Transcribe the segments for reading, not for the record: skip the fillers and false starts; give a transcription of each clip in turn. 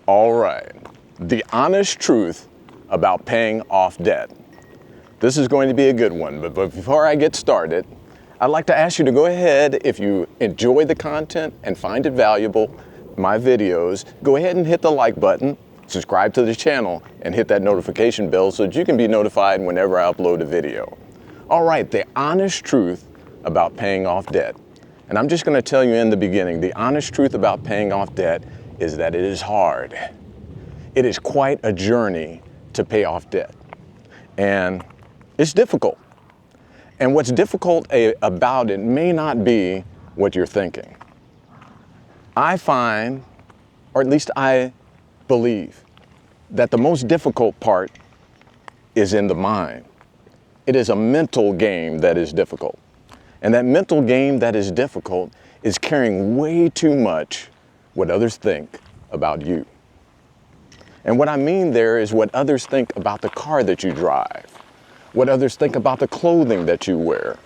All right, the honest truth about paying off debt. This is going to be a good one, but before I get started, I'd like to ask you to go ahead, if you enjoy the content and find it valuable, my videos, go ahead and hit the like button, subscribe to the channel, and hit that notification bell so that you can be notified whenever I upload a video. All right, the honest truth about paying off debt. And I'm just going to tell you in the beginning, the honest truth about paying off debt is that it is hard. It is quite a journey to pay off debt. And it's difficult. And what's difficult about it may not be what you're thinking. I find, or at least I believe, that the most difficult part is in the mind. It is a mental game that is difficult. And that mental game that is difficult is carrying way too much what others think about you. And what I mean there is what others think about the car that you drive, what others think about the clothing that you wear,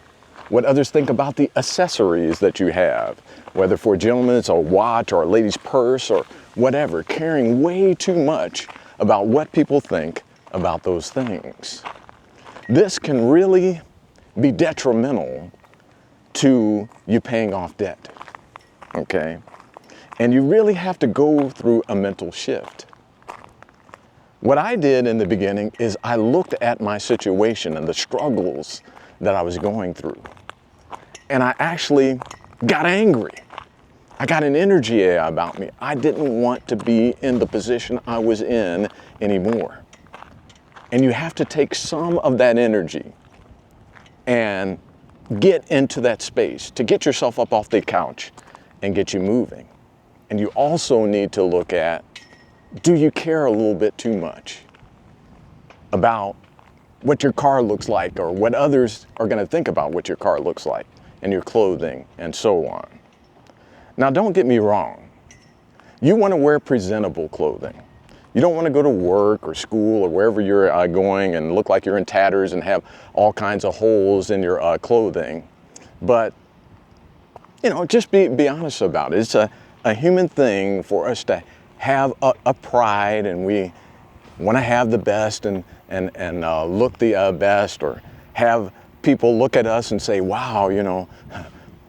what others think about the accessories that you have, whether for a gentleman it's a watch or a lady's purse or whatever, caring way too much about what people think about those things. This can really be detrimental to you paying off debt, okay? And you really have to go through a mental shift. What I did in the beginning is I looked at my situation and the struggles that I was going through. And I actually got angry. I got an energy about me. I didn't want to be in the position I was in anymore. And you have to take some of that energy and get into that space to get yourself up off the couch and get you moving. And you also need to look at, do you care a little bit too much about what your car looks like or what others are going to think about what your car looks like and your clothing and so on? Now, don't get me wrong. You want to wear presentable clothing. You don't want to go to work or school or wherever you're going and look like you're in tatters and have all kinds of holes in your clothing. But, just be honest about it. It's a human thing for us to have a pride, and we want to have the best and look the best, or have people look at us and say, wow,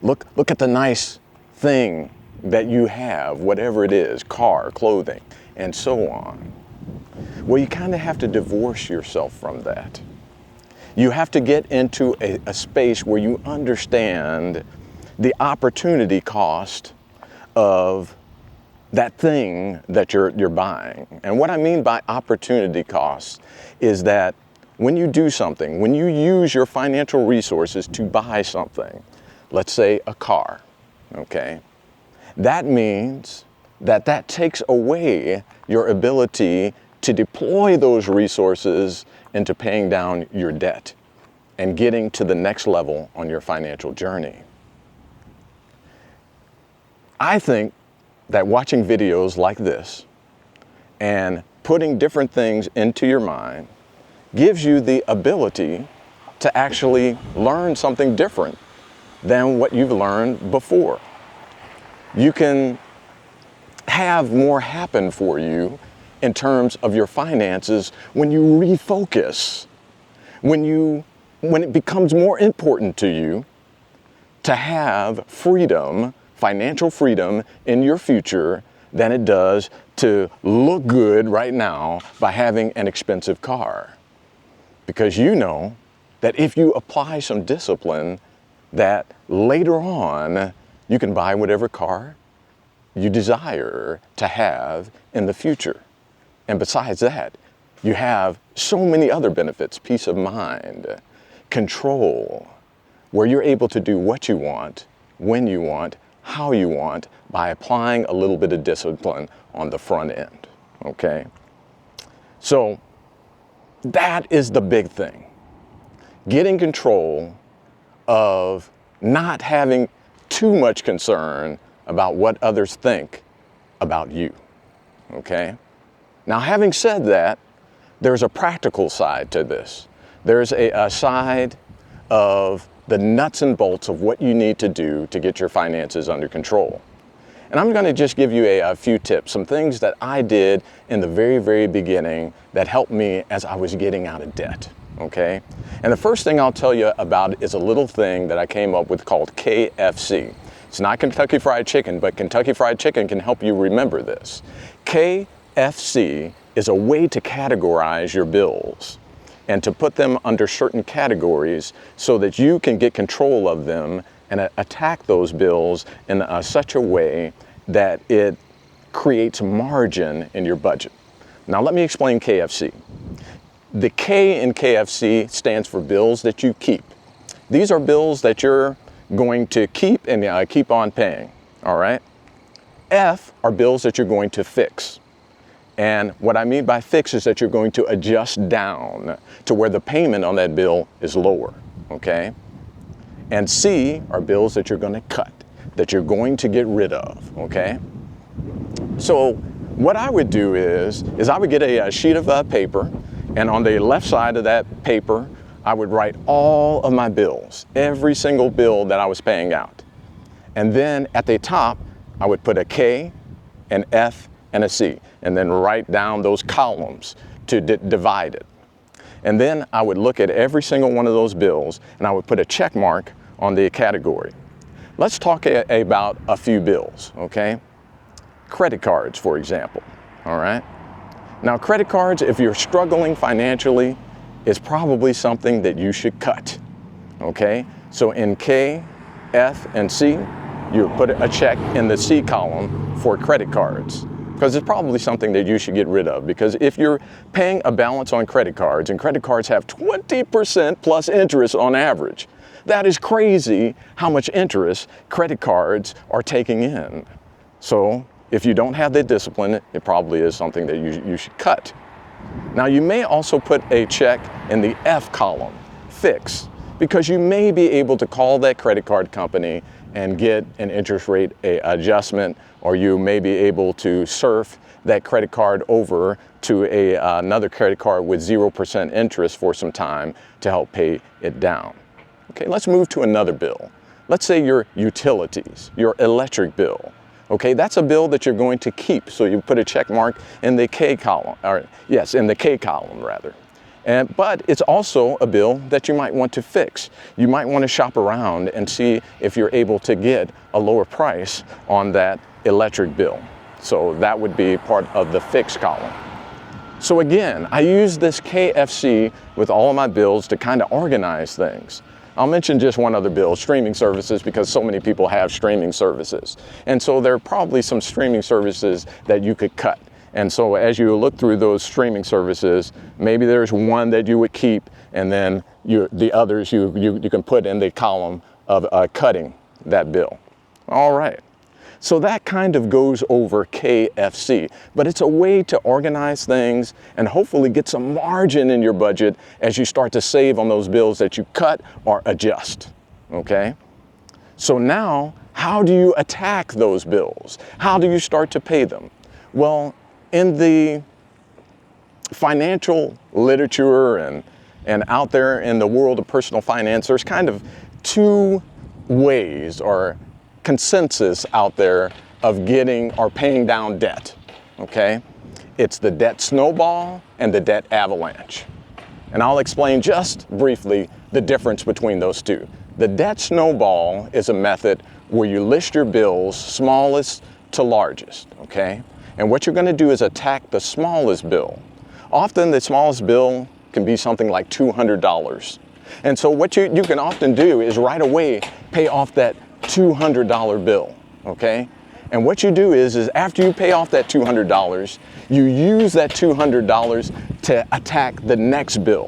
look at the nice thing that you have, whatever it is, car, clothing, and so on. Well, you kind of have to divorce yourself from that. You have to get into a space where you understand the opportunity cost of that thing that you're buying. And what I mean by opportunity cost is that when you do something, when you use your financial resources to buy something, let's say a car, okay? That means that takes away your ability to deploy those resources into paying down your debt and getting to the next level on your financial journey. I think that watching videos like this and putting different things into your mind gives you the ability to actually learn something different than what you've learned before. You can have more happen for you in terms of your finances when you refocus, when it becomes more important to you to have freedom, financial freedom in your future than it does to look good right now by having an expensive car. Because you know that if you apply some discipline, that later on you can buy whatever car you desire to have in the future. And besides that, you have so many other benefits: peace of mind, control, where you're able to do what you want, when you want, how you want, by applying a little bit of discipline on the front end, okay? So that is the big thing. Getting control of not having too much concern about what others think about you, okay? Now, having said that, there's a practical side to this. There's a side of the nuts and bolts of what you need to do to get your finances under control. And I'm going to just give you a few tips, some things that I did in the very, very beginning that helped me as I was getting out of debt, okay? And the first thing I'll tell you about is a little thing that I came up with called KFC. It's not Kentucky Fried Chicken, but Kentucky Fried Chicken can help you remember this. KFC is a way to categorize your bills and to put them under certain categories so that you can get control of them and attack those bills in such a way that it creates margin in your budget. Now let me explain KFC. The K in KFC stands for bills that you keep. These are bills that you're going to keep and keep on paying, all right? F are bills that you're going to fix. And what I mean by fix is that you're going to adjust down to where the payment on that bill is lower, okay? And C are bills that you're going to cut, that you're going to get rid of, okay? So what I would do is I would get a sheet of paper, and on the left side of that paper, I would write all of my bills, every single bill that I was paying out. And then at the top, I would put a K, an F, and a C, and then write down those columns to divide it. And then I would look at every single one of those bills, and I would put a check mark on the category. Let's talk about a few bills, okay? Credit cards, for example, all right? Now, credit cards, if you're struggling financially, is probably something that you should cut, okay? So in K, F, and C, you put a check in the C column for credit cards, because it's probably something that you should get rid of. Because if you're paying a balance on credit cards, and credit cards have 20% plus interest on average, that is crazy how much interest credit cards are taking in. So if you don't have the discipline, it probably is something that you should cut. Now you may also put a check in the F column, fix, because you may be able to call that credit card company and get an interest rate adjustment, or you may be able to surf that credit card over to another credit card with 0% interest for some time to help pay it down. Okay, let's move to another bill. Let's say your utilities, your electric bill. Okay, that's a bill that you're going to keep. So you put a check mark in the K column, or yes, in the K column rather. But it's also a bill that you might want to fix. You might want to shop around and see if you're able to get a lower price on that electric bill. So that would be part of the fix column. So again, I use this KFC with all of my bills to kind of organize things. I'll mention just one other bill, streaming services, because so many people have streaming services. And so there are probably some streaming services that you could cut. And so as you look through those streaming services, maybe there's one that you would keep, and then the others you can put in the column of cutting that bill. All right. So that kind of goes over KFC, but it's a way to organize things and hopefully get some margin in your budget as you start to save on those bills that you cut or adjust, okay? So now, how do you attack those bills? How do you start to pay them? Well, in the financial literature and out there in the world of personal finance, there's kind of two ways or consensus out there of getting or paying down debt, okay? It's the debt snowball and the debt avalanche. And I'll explain just briefly the difference between those two. The debt snowball is a method where you list your bills smallest to largest, okay? And what you're gonna do is attack the smallest bill. Often the smallest bill can be something like $200. And so what you can often do is right away pay off that $200 bill, okay? And what you do is after you pay off that $200, you use that $200 to attack the next bill,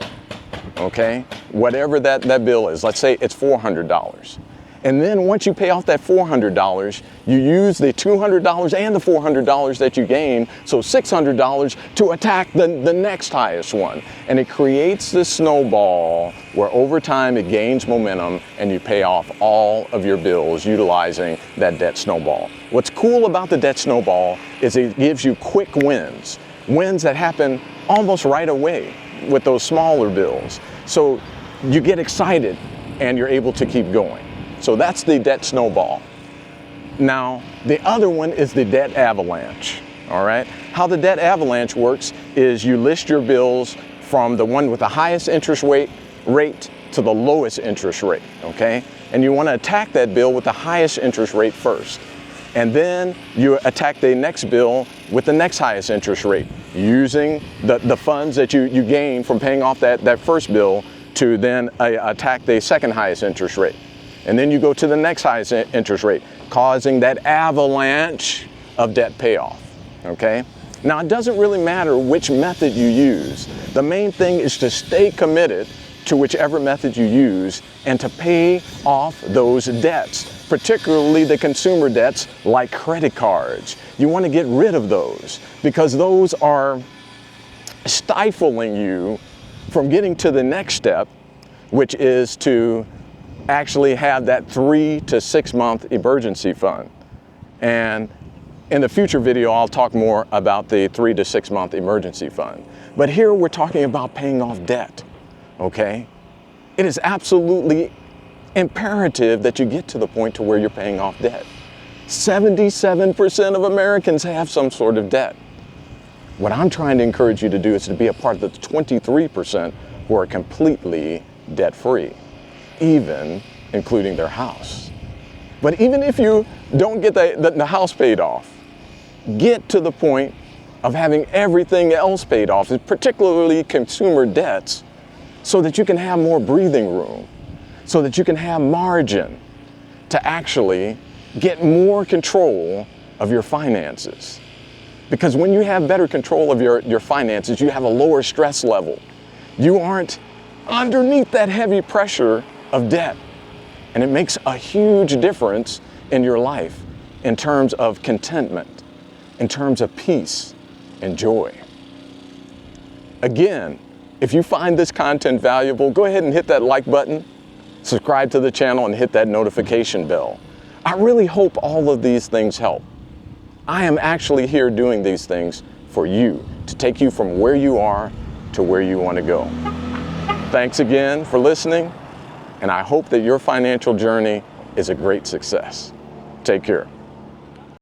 okay? Whatever that bill is, let's say it's $400. And then once you pay off that $400, you use the $200 and the $400 that you gain, so $600 to attack the next highest one. And it creates this snowball where over time it gains momentum and you pay off all of your bills utilizing that debt snowball. What's cool about the debt snowball is it gives you quick wins, wins that happen almost right away with those smaller bills. So you get excited and you're able to keep going. So that's the debt snowball. Now, the other one is the debt avalanche, all right? How the debt avalanche works is you list your bills from the one with the highest interest rate to the lowest interest rate, okay? And you want to attack that bill with the highest interest rate first. And then you attack the next bill with the next highest interest rate, using the funds that you gain from paying off that first bill to then attack the second highest interest rate. And then you go to the next highest interest rate, causing that avalanche of debt payoff, okay? Now, it doesn't really matter which method you use. The main thing is to stay committed to whichever method you use and to pay off those debts, particularly the consumer debts like credit cards. You want to get rid of those because those are stifling you from getting to the next step, which is to actually have that 3 to 6 month emergency fund. And in the future video, I'll talk more about the 3 to 6 month emergency fund. But here we're talking about paying off debt, okay? It is absolutely imperative that you get to the point to where you're paying off debt. 77% of Americans have some sort of debt. What I'm trying to encourage you to do is to be a part of the 23% who are completely debt-free, even including their house. But even if you don't get the house paid off, get to the point of having everything else paid off, particularly consumer debts, so that you can have more breathing room, so that you can have margin to actually get more control of your finances. Because when you have better control of your finances, you have a lower stress level. You aren't underneath that heavy pressure of debt. And it makes a huge difference in your life in terms of contentment, in terms of peace and joy. Again, if you find this content valuable, go ahead and hit that like button, subscribe to the channel, and hit that notification bell. I really hope all of these things help. I am actually here doing these things for you, to take you from where you are to where you want to go. Thanks again for listening, and I hope that your financial journey is a great success. Take care.